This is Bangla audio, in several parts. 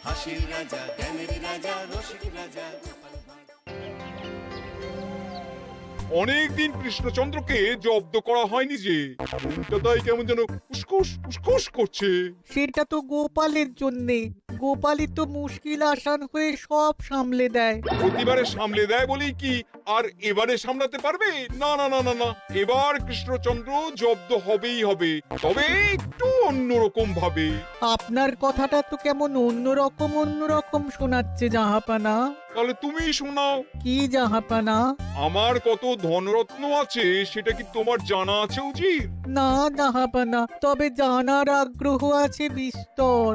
হাসির রাজা, জ্ঞানের রাজা, রসিক রাজা। অনেকদিন কৃষ্ণচন্দ্রকে জব্দ করা হয়নি যে, মনটা তাই কেমন যেন উসকুস উসকুস করছে। সেটা তো গোপালের জন্যে। গোপালই তো মুশকিল আসান হয়ে সব সামলে দেয়। প্রতিবারে সামলে দেয় বলেই কি আর এবারে সামলাতে পারবে? না না না না না, এবার কৃষ্ণচন্দ্র জব্দ হবেই হবে, তবে একটু অন্যরকম ভাবে। আপনার কথাটা তো কেমন অন্যরকম শোনাচ্ছে জাহাপানা। তাহলে তুমি শোনাও। কি জাহাপানা? আমার কত ধনরত্ন আছে সেটা কি তোমার জানা আছে উজির? না জাহাপানা, তবে জানার আগ্রহ আছে বিস্তর।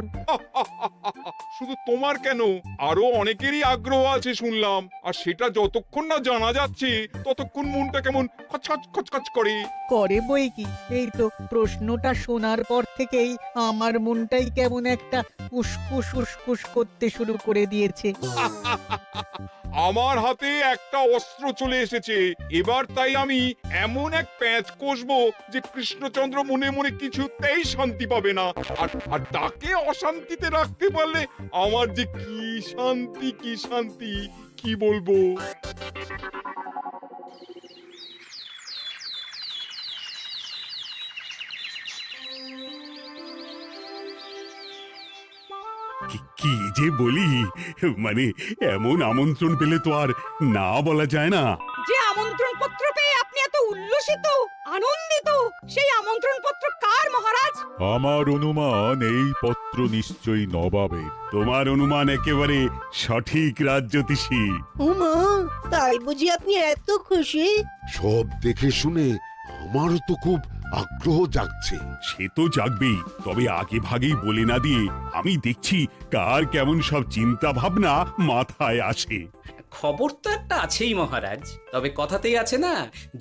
শুধু তোমার কেন, আরো অনেকেরই আগ্রহ আছে শুনলাম, আর সেটা যতক্ষণ না জানা যাচ্ছে ততক্ষণ মনটা কেমন খচখচ খচখচ করে। করে বই কি, এই তো প্রশ্নটা শোনার পর থেকেই আমার মনটাই কেমন একটা উসকুস উসকুস করতে শুরু করে দিয়েছে। আমার হাতে একটা অস্ত্র চলে এসেছে এবার, তাই আমি এমন এক প্যাঁচ কষবো যে কৃষ্ণচন্দ্র মনে মনে কিছুতেই শান্তি পাবে না। আর তাকে অশান্তিতে রাখতে পারলে আমার যে কি শান্তি কি শান্তি, কি বলবো। কি যে বলি, মানে এমন আমন্ত্রণ পেলে তো আর না বলা যায় না। যে আমন্ত্রণ পত্র পেয়ে আপনি এত উল্লসিত আনন্দিত, সেই আমন্ত্রণ পত্র কার মহারাজ? আমার অনুমান এই পত্র নিশ্চয়ই নবাবের। তোমার অনুমান একেবারে সঠিক, রাজ্যতীষী। উমা, তাই বুঝি আপনি এত খুশি? সব দেখে শুনে আমারও তো খুব আগ্রহ জাগছে। সে তো জাগবেই, তবে আগে ভাগেই বলে না দিয়ে আমি দেখছি কার কেমন সব চিন্তা ভাবনা মাথায় আসে। খবর তো একটা আছেই মহারাজ, তবে কথাতেই আছে না,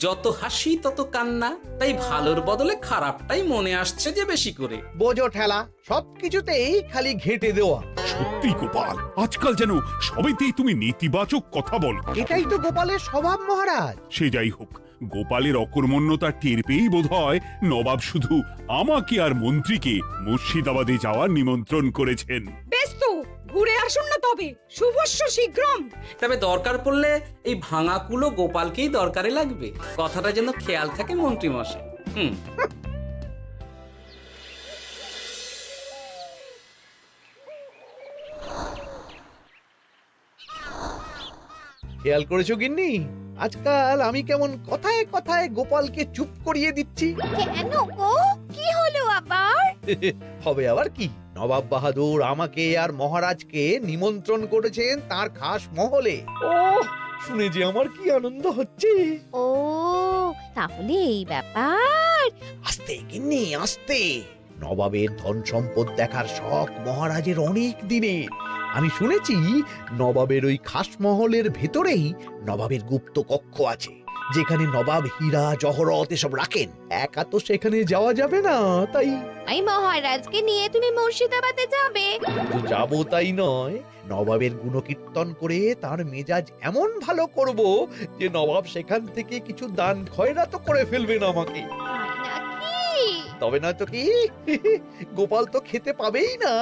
যত হাসি তত কান্না, তাই ভালোর বদলে খারাপটাই মনে আসছে যে বেশি করে। বোঝো ঠেলা, সবকিছুতেই খালি ঘেঁটে দেওয়া। সত্যি গোপাল, আজকাল যেন সবাইতেই তুমি নেতিবাচক কথা বলো। এটাই তো গোপালের স্বভাব মহারাজ। সে যাই হোক, গোপালের অকর্মণ্যতা টের পেয়েই বোধ হয় নবাব শুধু আমাকে আর মন্ত্রীকে মুর্শিদাবাদে যাওয়ার নিমন্ত্রণ করেছেন। বেশ তো, ঘুরে আসুন না তবে, শুভস্য শীঘ্রম। তবে দরকার পড়লে এই ভাঙা কুলো গোপালকেই দরকারে লাগবে, কথাটা যেন খেয়াল থাকে মন্ত্রী মশাই। খেয়াল করেছো গিন্নি, আজকাল আমি কেমন কথায় কথায় গোপালকে চুপ করিয়ে দিচ্ছি। কেন গো, কি হলো আবার? হবে আবার কি, নবাব বাহাদুর আমাকে আর মহারাজকে নিমন্ত্রণ করেছেন তার খাস মহলে। ও শুনে যে আমার কি আনন্দ হচ্ছে। ও, তাহলে এই ব্যাপার। আস্তে গিন্নি আস্তে, নবাবের ধন সম্পদ দেখার শখ মহারাজের অনেক দিনের। আমি শুনেছি নবাবের ওই খাস মহলের ভেতরেই নবাবের গুপ্ত কক্ষ আছে, যেখানে নবাব হীরা জহরত এসব রাখেন। একা তো সেখানে যাওয়া যাবে না, তাই এই মহারাজকে নিয়ে তুমি মুর্শিদাবাদে যাবে? শুধু যাবো তাই নয়, নবাবের গুণকীর্তন করে তার মেজাজ এমন ভালো করব যে নবাব সেখান থেকে কিছু দান খয়রাত করে ফেলবেন আমাকে। তবে নয়তো কি, গোপাল তো খেতে পাবেই না,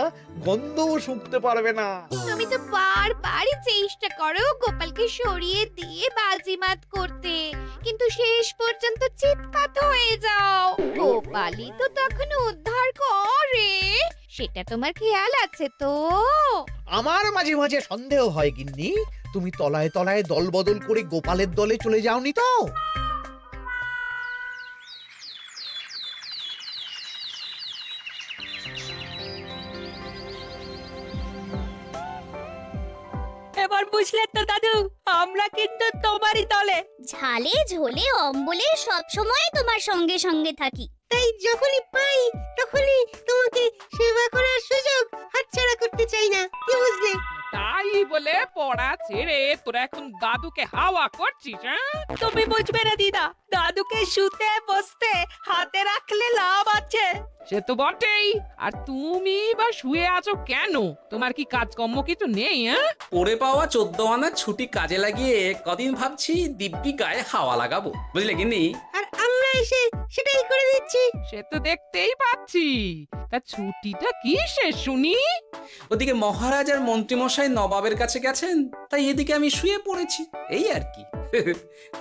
গন্ধও শুঁকতে পারবে না। তুমি তো বারবার চেষ্টা করো গোপালকে সরিয়ে দিয়ে বাজিমাত করতে, কিন্তু শেষ পর্যন্ত চিৎপাত হয়ে যাও। গোপালই তো তখন উদ্ধার করে, সেটা তোমার খেয়াল আছে তো? আমার মাঝে মাঝে সন্দেহ হয় গিন্নি, তুমি তলায় তলায় দল বদল করে গোপালের দলে চলে যাওনি তো? এবার বুঝলে তো দাদু, আমরা কিন্তু তোমারই দলে। ঝালে ঝোলে অম্বলে সব সময় তোমার সঙ্গে সঙ্গে থাকি। তাই যখনই পাই তখনই তোমাকে সেবা করার সুযোগ হাতছাড়া করতে চাই না, কি বুঝলে? তাই বলে পড়া ছেড়ে তোরা এখন দাদুকে হাওয়া করছিস? তুমি বুঝবে না দিদা, দাদুকে শুতে বসতে হাতে রাখলে লাভ আছে। সে তো বটেই। আর তুমি বা শুয়ে আছো কেন? তোমার কি কাজকর্ম কিছু নেই? হ্যাঁ, পড়ে পাওয়া 14 আনা ছুটি কাজে লাগিয়ে কদিন ভাবছি দিব্যি গায়ে হাওয়া লাগাবো, বুঝলে গিন্নি? আর আমরা এসে সেটাই করে দিচ্ছি। সে তো দেখতেই পাচ্ছি। তা ছুটিটা কি সে শুনি? ওদিকে মহারাজ আর মন্ত্রীমশাই নবাবের কাছে গেছেন, তাই এদিকে আমি শুয়ে পড়েছি, এই আর কি।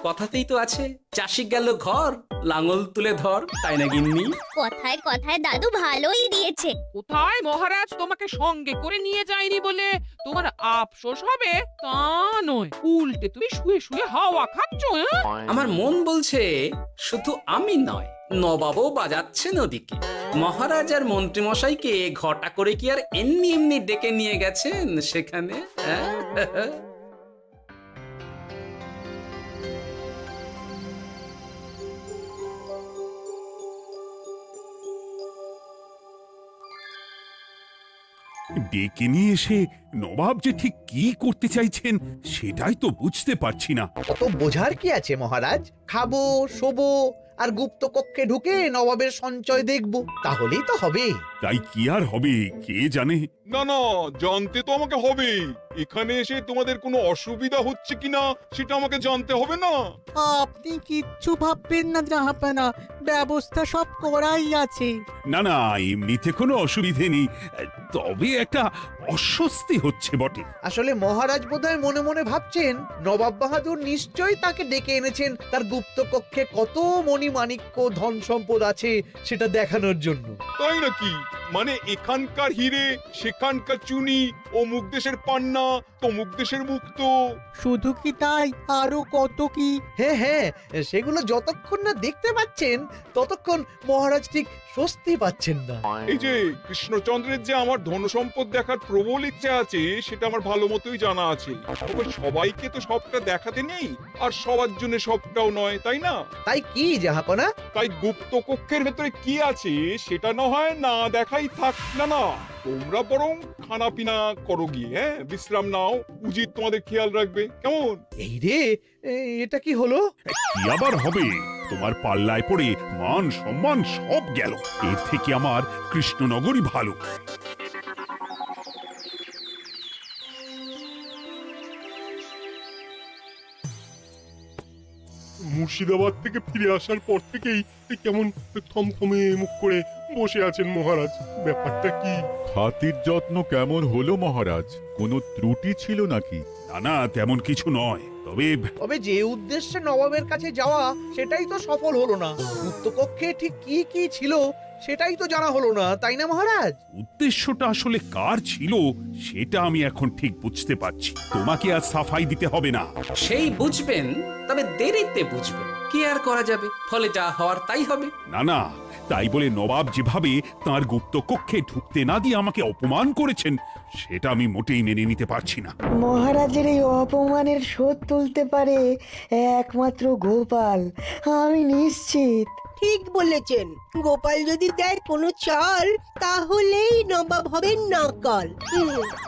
কথাতেই তো আছে, চাষি গেল ঘর, লাঙল তুলে ধর, তাই না গিন্নি? কথায় কথায় দাদু ভালোই দিয়েছে। কোথায় মহারাজ তোমাকে সঙ্গে করে নিয়ে যায়নি বলে তোমার আফসোস হবে তা নয়, উল্টে তুমি শুয়ে শুয়ে হাওয়া খাচ্ছ। আমার মন বলছে শুধু আমি নয়, নবাবও বাজাচ্ছেন ওদিকে। মহারাজ আর মন্ত্রীমশাইকে ঘটা করে কি আর এমনি এমনি ডেকে নিয়ে গেছেন সেখানে? হ্যাঁ? ডেকে নিয়ে এসে নবাব যে ঠিক কি করতে চাইছেন সেটাই তো বুঝতে পারছি না। অত বোঝার কি আছে মহারাজ? খাবো, শোবো আর গুপ্ত কক্ষে ঢুকে নবাবের সঞ্চয় দেখব, তাহলেই তো হবে। তাই কি আর হবে কে জানে। না না, জানতে তো আমাকে হবে। এখানে এসে তোমাদের কোনো অসুবিধা হচ্ছে কিনা সেটা আমাকে জানতে হবে না? আপনি কিচ্ছু ভাববেন না জাহাপানা, ব্যবস্থা সব করাই আছে। না না, এমনিতে কোনো অসুবিধে নেই, তবে একটা অস্বস্তি হচ্ছে বটে। আসলে মহারাজ বোধহয় মনে মনে ভাবছেন নবাব বাহাদুর নিশ্চয়ই তাকে ডেকে এনেছেন তার গুপ্ত কক্ষে কত মণিমাণিক্য ধন সম্পদ আছে সেটা দেখানোর জন্য। তাই নাকি? মানে এখানকার হিরে সেখানকার চুনি, অমুক দেশের পান্না তমুক দেশের মুক্ত। শুধু কি তাই, আরো কত কি। হ্যাঁ হ্যাঁ, সেগুলো যতক্ষণ না দেখতে পাচ্ছেন ততক্ষণ মহারাজ ঠিক স্বস্তি পাচ্ছেন না। এই যে কৃষ্ণচন্দ্রের যে আমার ধনসম্পদ দেখার প্রবল ইচ্ছে আছে সেটা আমার ভালো মতোই জানা আছে। তবে সবাইকে তো সবটা দেখাতে নেই, আর সবার জন্য সবটাও নয়, তাই না? তাই কি জাহাপনা? তাই গুপ্ত কক্ষের ভেতরে কি আছে সেটা না হয় না দেখাই থাক। না না, তোমরা বরং খানা পিনা করো গিয়ে, হ্যাঁ, বিশ্রাম নাও। উজিত তোমাদের খেয়াল রাখবে, কেমন? এই রে, এটা কি হলো? কি আবার হবে? তোমার পাল্লায় পড়ে মান সম্মান সব গেল। এর থেকে আমার কৃষ্ণনগরই ভালো। মুর্শিদাবাদ থেকে ফিরে আসার পর থেকেই কেমন থমথমে মুখ করে বসে আছেন মহারাজ। ব্যাপারটা কি? হাতির যত্ন কেমন হলো মহারাজ? কোনো ত্রুটি ছিল নাকি? না না, তেমন কিছু নয়। তবে যে উদ্দেশ্যে নবাবের কাছে যাওয়া সেটাই তো সফল হলো না। গুপ্ত কক্ষে ঠিক কি কি ছিল সেটাই তো জানা হলো না, তাই না মহারাজ? উদ্দেশ্যটা আসলে কার ছিল সেটা আমি এখন ঠিক বুঝতে পারছি। তোমাকে আর সাফাই দিতে হবে না। সেই বুঝবেন, তবে দেরিতে বুঝবেন। কি আর করা যাবে, ফলে যা হওয়ার তাই হবে। না না, তাই বলে নবাব যেভাবে তার গুপ্ত কক্ষে ঢুকতে না দিয়ে আমাকে অপমান করেছেন সেটা আমি মোটেই মেনে নিতে পারছি না। মহারাজের এই অপমানের শোধ তুলতে পারে একমাত্র গোপাল, আমি নিশ্চিত। ঠিক বলেছেন, গোপাল যদি দেয় কোনো চাল তাহলেই নবাব হবেন নাকাল।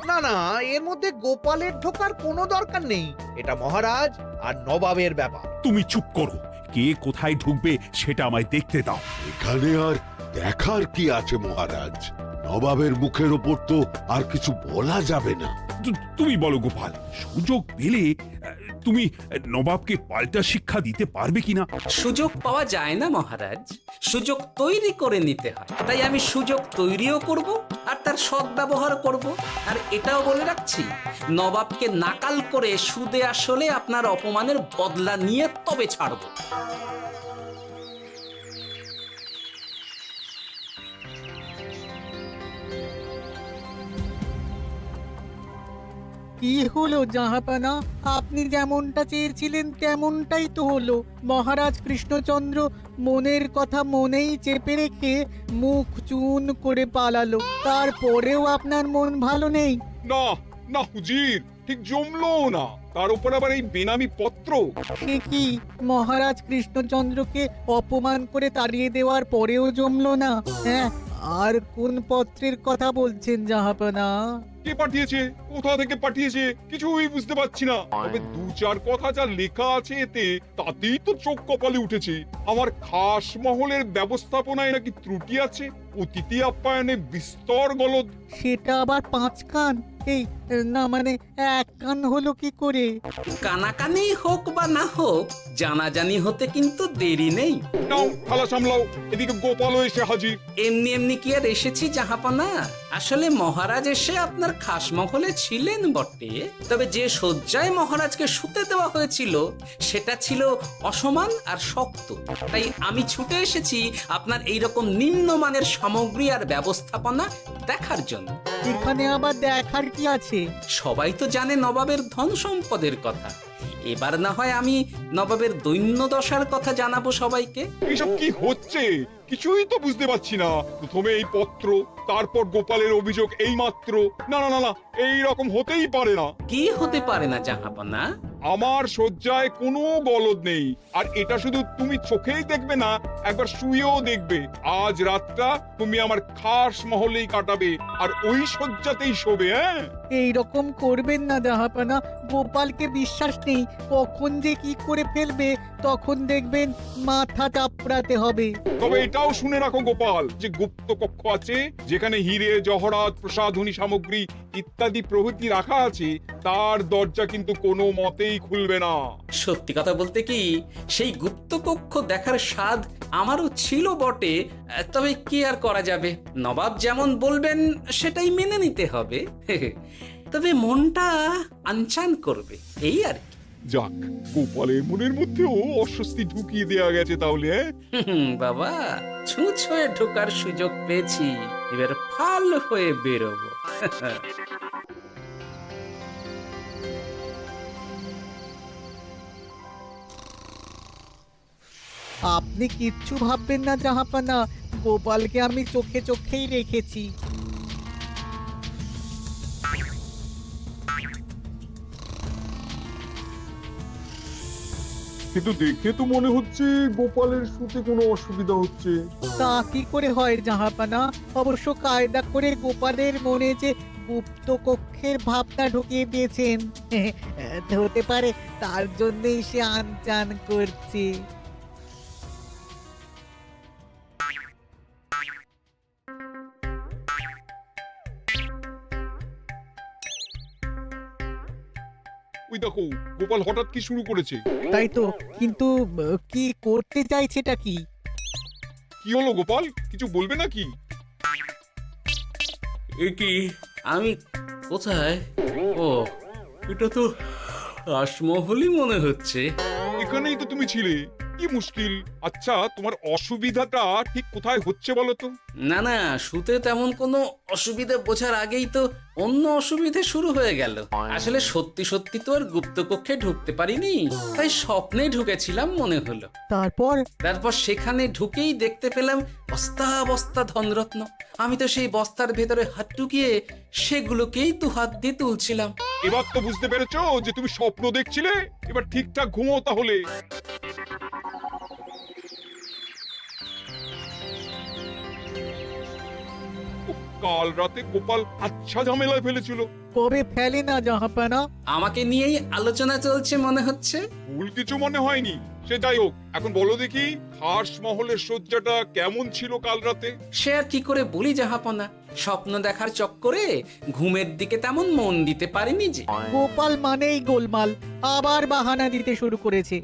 না না, এর মধ্যে গোপালের ঢোকার কোনো দরকার নেই। এটা মহারাজ আর নবাবের ব্যাপার। তুমি চুপ করো। কে কোথায় ঢুকবে সেটা আমায় দেখতে দাও। এখানে আর দেখার কি আছে মহারাজ? নবাবের মুখের ওপর তো আর কিছু বলা যাবে না। তুমি বলো গোপাল, সুযোগ পেলে তুমি নবাবকে পাল্টা শিক্ষা দিতে পারবে কিনা? সুযোগ পাওয়া যায় না মহারাজ, সুযোগ তৈরি করে নিতে হয়। তাই আমি সুযোগ তৈরিও করব আর তার সদ্ব্যবহার করব। আর এটাও বলে রাখছি, নবাবকে নাকাল করে সুদে আসলে আপনার অপমানের বদলা নিয়ে তবে ছাড়ব। কি হলো জাহাপানা, আপনি যেমনটা চেয়েছিলেন তেমনটাই তো হলো। মহারাজ কৃষ্ণচন্দ্র মনের কথা মনেই চেপে রেখে মুখ চুন করে পালালো, তারপরেও আপনার মন ভালো নেই? না না হুজির, ঠিক জমলো না। তার উপর আবার এই বেনামি পত্র। সে কি, মহারাজ কৃষ্ণচন্দ্রকে অপমান করে তাড়িয়ে দেওয়ার পরেও জমলো না? হ্যাঁ, আর কোন পত্রের কথা বলছেন জাহাপানা? কে পাঠিয়েছে, কোথা থেকে পাঠিয়েছে কিছুই বুঝতে পারছি না। তবে দু চার কথা যা লেখা আছে এতে, তাতেই তো চোখ কপালে উঠেছে। আমার খাস মহলের ব্যবস্থাপনায় নাকি ত্রুটি আছে, অতিথি আপ্যায়নে বিস্তর গলদ। সেটা আবার 5 কান? এই না মানে 1 কান হলো কি করে? কানাকানি হোক বা না হোক, জানাজানি হতে কিন্তু দেরি নেই। নাও থালা সামলাও, এদিকে গোপালও এসে হাজির। এমনি এমনি কি আর এসেছি জাহাপনা? আসলে মহারাজ এসে আপনার খাস মহলে ছিলেন বটে, তবে যে শয্যায় মহারাজকে শুতে দেওয়া হয়েছিল সেটা ছিল অসমান আর শক্ত। তাই আমি ছুটে এসেছি আপনার এইরকম নিম্নমানের সামগ্রী আর ব্যবস্থাপনা দেখার জন্য। এখানে আবার দেখার কি আছে? সবাই তো জানে নবাবের ধন সম্পদের কথা, এবার না হয় আমি নবাবের দৈন্য দশার কথা জানাবো সবাইকে। এসব কি হচ্ছে কিছুই তো বুঝতে পারছি না। প্রথমে এই পত্র, তারপর গোপালের অভিযোগ এই মাত্র। না না না না, এই রকম হতেই পারে না। কি হতে পারে না জাহাপনা? আমার শয্যায় কোনো গলদ নেই, আর এটা শুধু তুমি চোখেই দেখবে না, একবার শুয়েও দেখবে। আজ রাতটা তুমি আমার খাস মহলেই কাটাবে, আর ওই শয্যাতেই শোবে। হ্যাঁ, এই রকম করবেন না জাহাপানা, গোপালকে বিশ্বাস নেই, কখন যে কি করে ফেলবে তখন দেখবেন মাথা চাপড়াতে হবে। তবে এটাও শুনে রাখো গোপাল, যে গুপ্ত কক্ষ আছে যেখানে হিরে জহরাত প্রসাধনী সামগ্রী ইত্যাদি প্রভৃতি রাখা আছে, তার দরজা কিন্তু কোনো মতেই খুলবে না। সত্যি কথা বলতে কি, সেই গুপ্ত কক্ষ দেখার স্বাদ আমারও ছিল বটে, তবে কি আর করা যাবে, নবাব যেমন বলবেন সেটাই মেনে নিতে হবে। তবে মনটা আনচান করবে, এই আর কি। যাক, গোপালের মনের মধ্যেও অস্বস্তি ঢুকিয়ে দেয়া গেছে তাহলে। বাবা, ছুঁচ হয়ে ঢোকার সুযোগ পেয়েছি, এবার ফাল হয়ে বেরোবো। আপনি কিচ্ছু ভাববেন না জাহাপানা, গোপালকে আমি চোখে চোখেই রেখেছি। কিন্তু দেখে তো মনে হচ্ছে গোপালের শুতে কোনো অসুবিধা হচ্ছে। তা কি করে হয় জাহাপানা? অবশ্য কায়দা করে গোপালের মনে যে গুপ্ত কক্ষের ভাবনা ঢুকিয়ে দিয়েছেন, হতে পারে তার জন্যই সে আনচান করছে। ওই দেখো, গোপাল হঠাৎ কি শুরু করেছে। তাই তো, কিন্তু কি করতে চাইছেটা কি? কি হলো গোপাল, কিছু বলবে নাকি? এ কি, আমি কোথায়? ও, এটা তো রাসমহলই মনে হচ্ছে। এখানেই তো তুমি ছিলে, কি মুশকিল। আচ্ছা, তোমার অসুবিধাটা ঠিক কোথায় হচ্ছে বলো তো? না না, শুতে তেমন কোনো অসুবিধা বোঝার আগেই তো অন্য অসুবিধে শুরু হয়ে গেল। আসলে সত্যি সত্যি তো আর গুপ্তকক্ষে ঢুকতে পারিনি, তাই স্বপ্নে ঢুকেছিলাম মনে হলো। তারপর সেখানে ঢুকেই দেখতে পেলাম বস্তা বস্তা ধনরত্ন। আমি তো সেই বস্তার ভেতরে হাত ঢুকিয়ে সেগুলোকেই 2 হাত দিয়ে তুলছিলাম। এবার তো বুঝতে পেরেছো যে তুমি স্বপ্ন দেখছিলে। এবার ঠিকঠাক ঘুমো তাহলে। কাল রাতে গোপাল আচ্ছা ঝামেলায় ফেলেছিল। কবে ফেলে না জাহাপানা? আমাকে নিয়েই আলোচনা চলছে মনে হচ্ছে। ভুল কিছু মনে হয়নি, সে যাই হোক, এখন বলো দেখি খাস মহলের সজ্জাটা কেমন ছিল কাল রাতে? সে আর কি করে বলি জাহাপনা, স্বপ্ন দেখার চক্করে ঘুমের দিকে তেমন মন দিতে পারিনি যে। গোপাল মানেই গোলমাল, আবার বাহানা দিতে শুরু করেছে।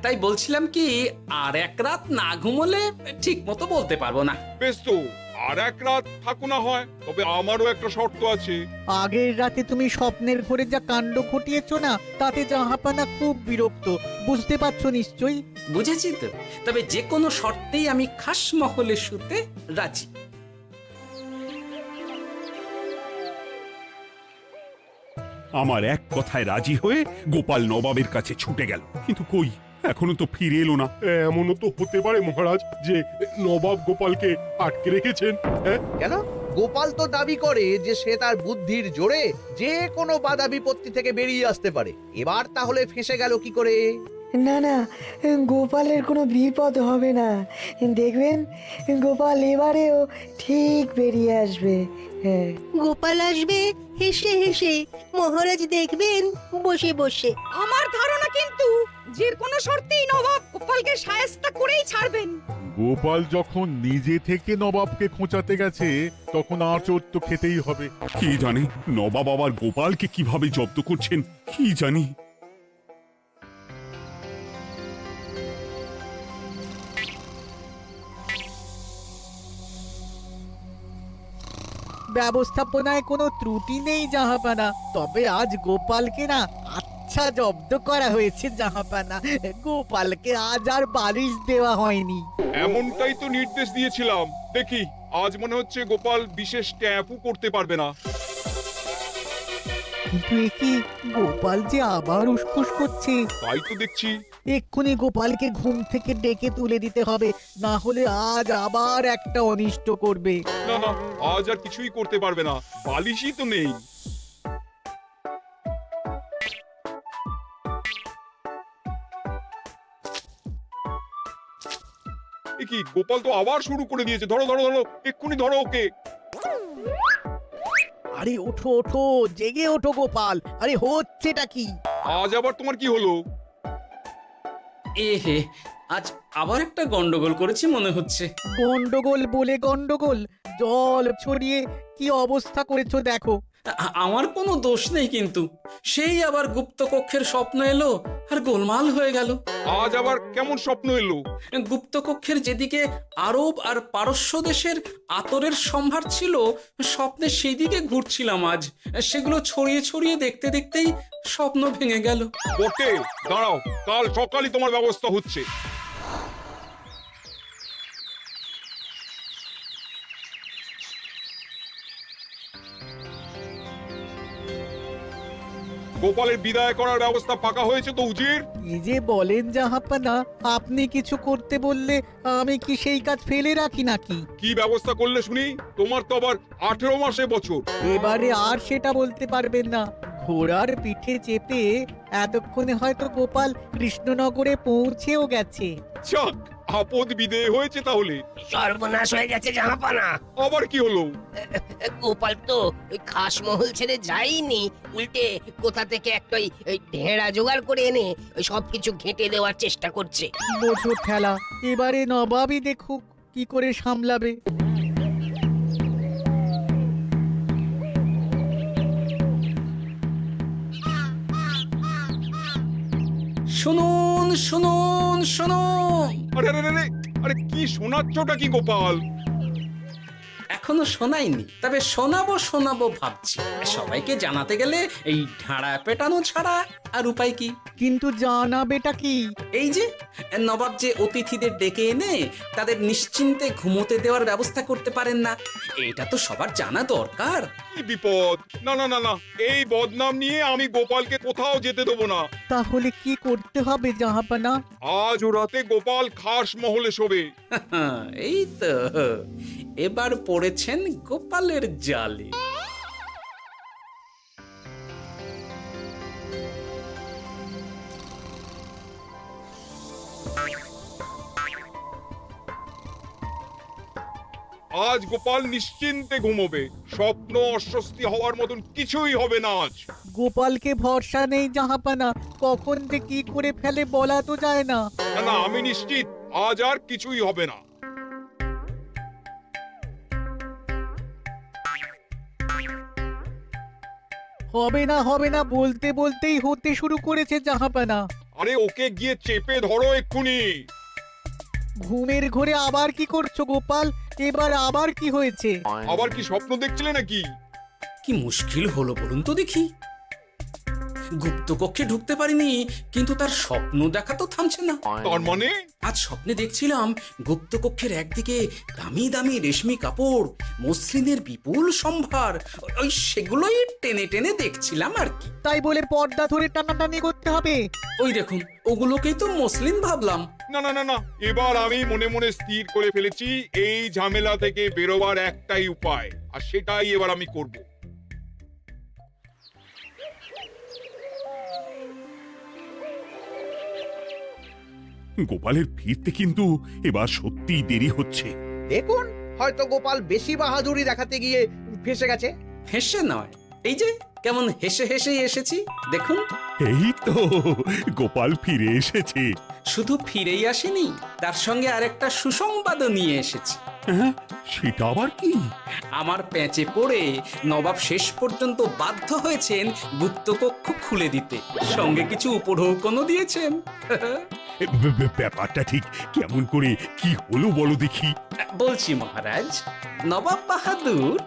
তাই বলছিলাম কি, আর এক রাত না ঘুমোলে ঠিক মতো বলতে পারবো না। বেশ তো, আর এক রাত থাকো না হয়, তবে আমারও একটা শর্ত আছে। আগের রাতে তুমি স্বপ্নের ঘরে যা কাণ্ড ঘটিয়েছো না, তাতে জাহাপানা খুব বিরক্ত, বুঝতে পারছো নিশ্চয়ই। বুঝেছি তো, তবে যে কোনো শর্তেই আমি খাস মহলে শুতে রাজি। আমার এক কথায় রাজি হয়ে গোপাল নবাবের কাছে ছুটে গেল, কিন্তু কই, এখনো তো ফিরে এলো না। এমনও তো হতে পারে মহারাজ যে নবাব গোপালকে আটকে রেখেছেন। কেন? গোপাল তো দাবি করে যে সে তার বুদ্ধির জোরে যে কোনো বাধা বিপত্তি থেকে বেরিয়ে আসতে পারে। এবার তাহলে ফেঁসে গেল কি করে? না না, গোপালের কোনো বিপদ হবে না। দেখবেন গোপাল এবারেও ঠিক বেরিয়ে আসবে। হ্যাঁ, গোপাল আসবে হেসে হেসে, মহারাজ দেখবেন বসে বসে। আমার ধারণা কিন্তু যে কোনো শর্তেই নবাব গোপালকে শায়েস্তা করেই ছাড়বেন। গোপাল যখন নিজে থেকে নবাবকে খোঁচাতে গেছে তখন আঁচড় তো খেতেই হবে। কি জানি নবাব আবার গোপালকে কিভাবে জব্দ করছেন, কি জানি। ব্যবস্থাপনায় কোনো ত্রুটি নেই জাহাপানা, তবে আজ গোপালকে না আচ্ছা জব্দ করা হয়েছে জাহাপানা। গোপালকে আজ আর বালিশ দেওয়া হয়নি। এমনটাই তো নির্দেশ দিয়েছিলাম। দেখি আজ মনে হচ্ছে গোপাল বিশেষ ক্যাম্পও করতে পারবে না। কিন্তু এ কি, গোপাল যে আবার উসখুস করছে। তাই তো দেখছি। এক্ষুনি গোপালকে ঘুম থেকে ডেকে তুলে দিতে হবে, না হলে আজ আবার একটা অনিষ্ট করবে। না না, আজ আর কিছুই করতে পারবে না, বালিশই তো নেই। এ কি, গোপাল তো আবার শুরু করে দিয়েছে। ধরো ধরো ধরো, এক্ষুনি ধরো ওকে। আরে ওঠো ওঠো, জেগে ওঠো গোপাল। আরে হচ্ছেটা কি? আজ আবার তোমার কি হলো? এ হে, আজ আবার একটা গন্ডগোল করেছি মনে হচ্ছে। গন্ডগোল বলে গন্ডগোল, জল ছড়িয়ে কি অবস্থা করেছো দেখো। আমার কোনো দোষ নেই, কিন্তু সেই আবার গুপ্তকক্ষের স্বপ্ন এলো আর গোলমাল হয়ে গেল। আজ আবার কেমন স্বপ্ন এলো? গুপ্তকক্ষের যেদিকে আরব আর পারস্য দেশের আতরের সম্ভার ছিল, স্বপ্নে সেই দিকে ঘুরছিলাম আজ। সেগুলো ছড়িয়ে ছড়িয়ে দেখতে দেখতেই স্বপ্ন ভেঙে গেল। বটে, দাঁড়াও, কাল সকালই তোমার ব্যবস্থা হচ্ছে। গোপালের বিদায় করার ব্যবস্থা পাকা হয়েছে তো উজির? কি যে বলেন জাহাপানা, আপনি কিছু করতে বললে আমি কি সেই কাজ ফেলে রাখি নাকি? কি ব্যবস্থা করলে শুনি? তোমার তো আবার 18 মাসে বছর। এবারে আর সেটা বলতে পারবেন না। ঘোড়ার পিঠে চেপে এতক্ষণে হয়তো গোপাল কৃষ্ণনগরে পৌঁছেও গেছে। যাক, আপদ বিদেয় হয়েছে তাহলে। সর্বনাশ হয়ে গেছে জাহাপানা। আবার কি হলো? গোপাল তো ওই খাসমহল ছেড়ে যায়নি, উল্টে কোথা থেকে একটা ওই ঢেঁড়া জোগাড় করে এনে ওই সবকিছু ঘেঁটে দেওয়ার চেষ্টা করছে। বোঝো ঠেলা, এবারে নবাবই দেখুক কি করে সামলাবে। শুনুন শুনুন শুনুন। আরে আরে আরে, আরে কি শোনাচ্ছটা কি গোপাল? এখনো শোনাইনি, তবে শোনাবো শোনাবো ভাবছি। সবাইকে জানাতে গেলে এই ঢাড়া পেটানো ছাড়া আর উপায় কি? কিন্তু জানাবেটা কি? এই যে নবাব যে অতিথিদের ডেকে এনে তাদের নিশ্চিন্তে ঘুমোতে দেওয়ার ব্যবস্থা করতে পারেন না, এটা তো সবার জানা দরকার। কি বিপদ! না না না না, এই বদনাম নিয়ে আমি গোপালকে কোথাও যেতে দেবো না। তাহলে কি করতে হবে জাহাপানা? আজ ও রাতে গোপাল খাস মহলে শোবে। এই তো এবার পড়েছেন গোপালের জালে। আজ গোপাল নিশ্চিন্তে ঘুমোবে। স্বপ্ন অস্বস্তি হওয়ার মতন কিছুই হবে না আজ। গোপালকে ভরসা নেই জাহাপানা, কখন যে কি করে ফেলে বলা তো যায় না। না না, আমি নিশ্চিত আজ আর কিছুই হবে না। হবে না বলতে বলতেই হতে শুরু করেছে জাহাপানা। আরে ওকে গিয়ে চেপে ধরো এক্ষুনি। ঘুমের ঘোরে আবার কি করছো গোপাল? এবার আবার কি হয়েছে? আবার কি স্বপ্ন দেখছিলে নাকি? কি মুশকিল হলো বলুন তো দেখি। গুপ্তকক্ষে ঢুকতে পারিনি, কিন্তু তার স্বপ্ন দেখা তো থামছে না। তার মানে? আজ স্বপ্নে দেখছিলাম গুপ্তকক্ষের একদিকে দামি দামি রেশমি কাপড়, মসলিনের বিপুল সম্ভার, ওই সেগুলোই টেনে টেনে দেখছিলাম আর কি। তাই বলে পর্দা ধরে টানাটানি করতে হবে? ওই দেখুন, ওগুলোকেই তো মসলিন ভাবলাম। না না না না, এবার আমি মনে মনে স্থির করে ফেলেছি এই ঝামেলা থেকে বেরোবার একটাই উপায়, আর সেটাই এবার আমি করব। গোপালের ফিরতে কিন্তু এবার সত্যিই দেরি হচ্ছে। দেখুন, হয়তো গোপাল বেশি বাহাদুরি দেখাতে গিয়ে ফেসে গেছে। হেসে নয়, এই যে কেমন হেসে হেসেই এসেছি দেখুন। এই তো গোপাল ফিরে এসেছে। শুধু ফিরেই আসেনি, তার সঙ্গে আরেকটা সুসংবাদও নিয়ে এসেছি। হ্যাঁ, সেটা আবার কি? আমার প্যাঁচে পড়ে নবাব শেষ পর্যন্ত বাধ্য হয়েছেন গুপ্তকক্ষ খুলে দিতে, সঙ্গে কিছু উপঢৌকনও দিয়েছেন। ব্যাপারটা ঠিক কেমন করে কি হলো বলো দেখি। বলছি মহারাজ, নবাব বাহাদুর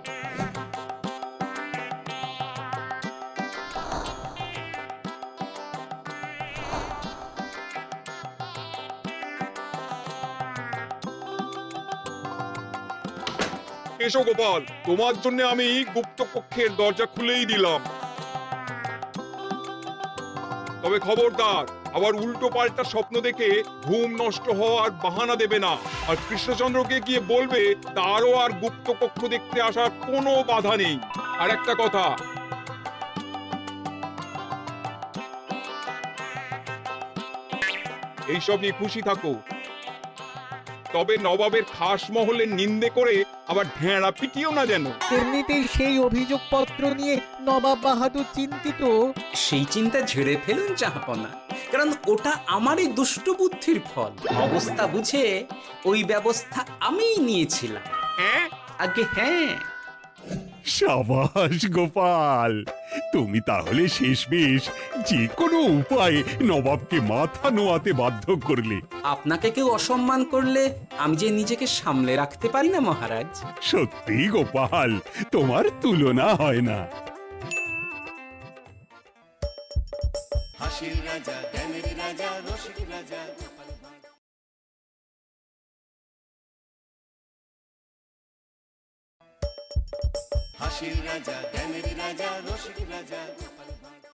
এসো গোপাল, তোমার জন্য আমি গুপ্ত কক্ষের দরজা খুলেই দিলাম। তবে খবরদার, আবার উল্টো পাল্টা স্বপ্ন দেখে ঘুম নষ্ট হওয়ার বাহানা দেবে না। আর কৃষ্ণচন্দ্রকে গিয়ে বলবে তারও আর গুপ্ত কক্ষ দেখতে আসার কোনো বাধা নেই। আর একটা কথা, এইসব নিয়ে খুশি থাকো, তবে নবাবের খাস মহলের নিন্দে করে আবার ঢেঁড়া পিটিও না যেন। এমনিতেই সেই অভিযোগপত্র নিয়ে নবাব বাহাদুর চিন্তিত। সেই চিন্তা ঝেড়ে ফেলুন জাহাপনা, কারণ ওটা আমারই দুষ্ট বুদ্ধির ফল। অবস্থা বুঝে ওই ব্যবস্থা আমিই নিয়েছিলাম। হ্যাঁ, আগে হ্যাঁ। সাবাস গোপাল, তুমি তাহলে শেষমেশ যে কোনো উপায়ে নবাবকে মাথা নোয়াতে বাধ্য করলে। আপনাকে কেউ অসম্মান করলে আমি যে নিজেকে সামলে রাখতে পারি না মহারাজ। সত্যি গোপাল, তোমার তুলনা হয় না। হাসির রাজা জ্ঞানের রাজা রসিক রাজা হাসির রাজা জ্ঞানের রাজা রসিক রাজা